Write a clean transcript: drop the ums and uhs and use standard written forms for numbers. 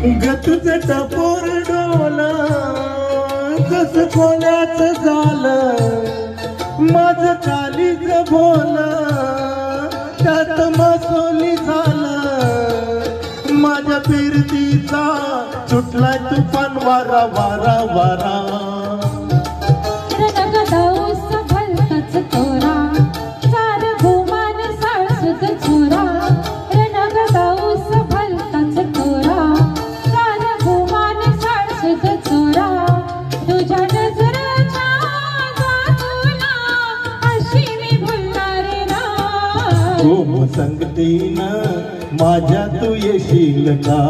तुझं टपोर डोला जस कोल्याच झालं माझं कालीच भोला त्यात मसोली झालं माझ्या फिरतीचा सुटलाय तुफान वारा वारा वारा संगतीनं माझ्या तू येशील का?